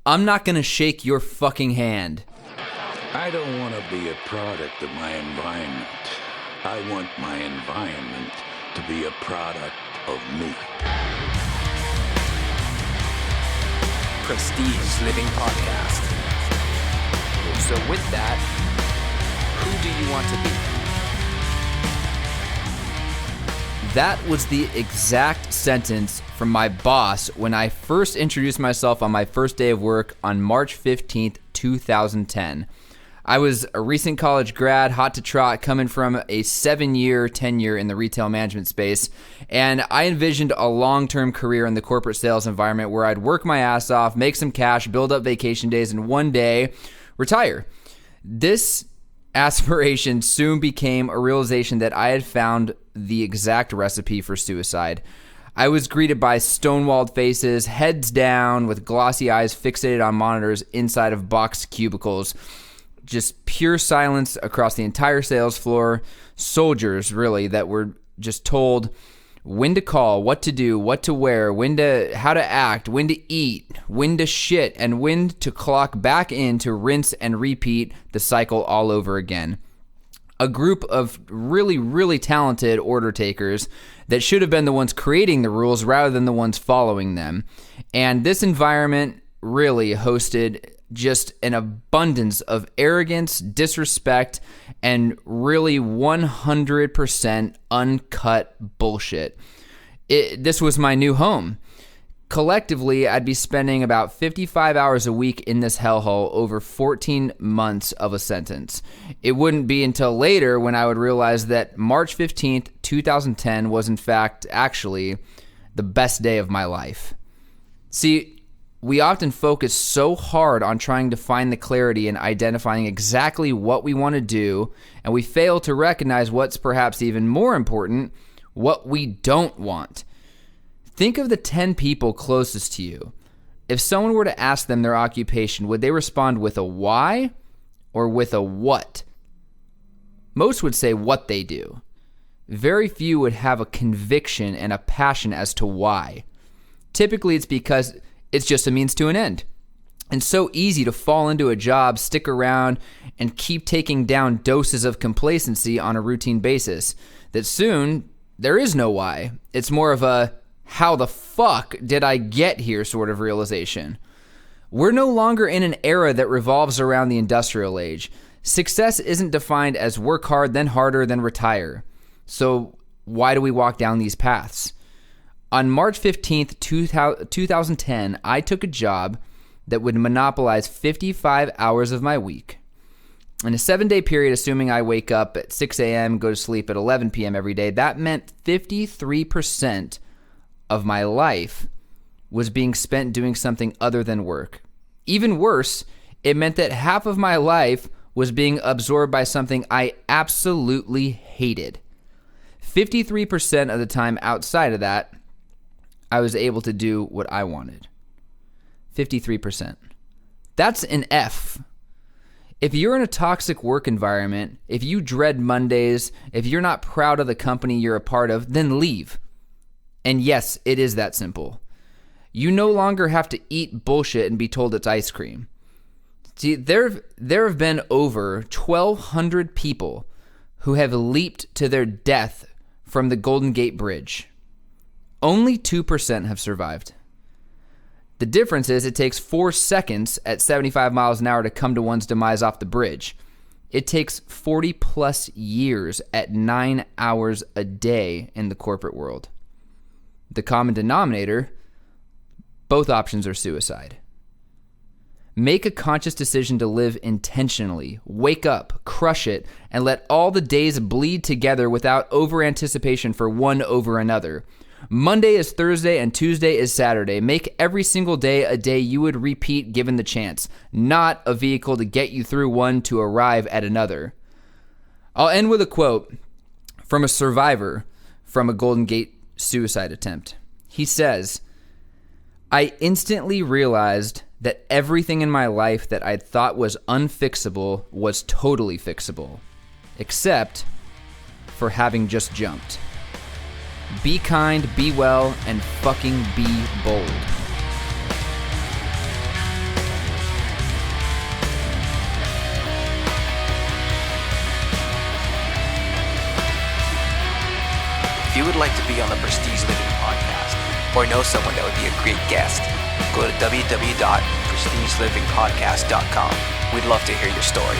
I'm not gonna shake your fucking hand. I don't want to be a product of my environment. I want my environment to be a product of me. Prestige Living Podcast. So with that, who do you want to be? That was the exact sentence from my boss when I first introduced myself on my first day of work on March 15th, 2010. I was a recent college grad, hot to trot, coming from a 7-year tenure in the retail management space, and I envisioned a long-term career in the corporate sales environment where I'd work my ass off, make some cash, build up vacation days, and one day retire. This aspiration soon became a realization that I had found the exact recipe for suicide. I was greeted by stonewalled faces, heads down, with glossy eyes fixated on monitors inside of boxed cubicles. Just pure silence across the entire sales floor. Soldiers, really, that were just told when to call, what to do, what to wear, how to act, when to eat, when to shit, and when to clock back in to rinse and repeat the cycle all over again. A group of really, really talented order takers that should have been the ones creating the rules rather than the ones following them. And this environment really hosted just an abundance of arrogance, disrespect, and really 100% uncut bullshit. This was my new home. Collectively, I'd be spending about 55 hours a week in this hellhole over 14 months of a sentence. It wouldn't be until later when I would realize that March 15th, 2010 was in fact actually the best day of my life. See, we often focus so hard on trying to find the clarity and identifying exactly what we want to do, and we fail to recognize what's perhaps even more important, what we don't want. Think of the 10 people closest to you. If someone were to ask them their occupation, would they respond with a why or with a what? Most would say what they do. Very few would have a conviction and a passion as to why. Typically, it's because it's just a means to an end. And so easy to fall into a job, stick around, and keep taking down doses of complacency on a routine basis that soon there is no why. It's more of a how the fuck did I get here sort of realization. We're no longer in an era that revolves around the industrial age. Success isn't defined as work hard, then harder, then retire. So why do we walk down these paths? On March 15th, 2010, I took a job that would monopolize 55 hours of my week. In a 7-day period, assuming I wake up at 6 a.m., go to sleep at 11 p.m. every day, that meant 53% of my life was being spent doing something other than work. Even worse, it meant that half of my life was being absorbed by something I absolutely hated. 53% of the time outside of that, I was able to do what I wanted. 53%. That's an F. If you're in a toxic work environment, if you dread Mondays, if you're not proud of the company you're a part of, then leave. And yes, it is that simple. You no longer have to eat bullshit and be told it's ice cream. See, there have been over 1,200 people who have leaped to their death from the Golden Gate Bridge. Only 2% have survived. The difference is it takes 4 seconds at 75 miles an hour to come to one's demise off the bridge. It takes 40 plus years at 9 hours a day in the corporate world. The common denominator, both options are suicide. Make a conscious decision to live intentionally. Wake up, crush it, and let all the days bleed together without over-anticipation for one over another. Monday is Thursday and Tuesday is Saturday. Make every single day a day you would repeat given the chance, not a vehicle to get you through one to arrive at another. I'll end with a quote from a survivor from a Golden Gate suicide attempt. He says, "I instantly realized that everything in my life that I thought was unfixable was totally fixable, except for having just jumped. Be kind, be well, and fucking be bold." you would like to be on the Prestige Living podcast or know someone that would be a great guest, go to www.prestigelivingpodcast.com. We'd love to hear your story.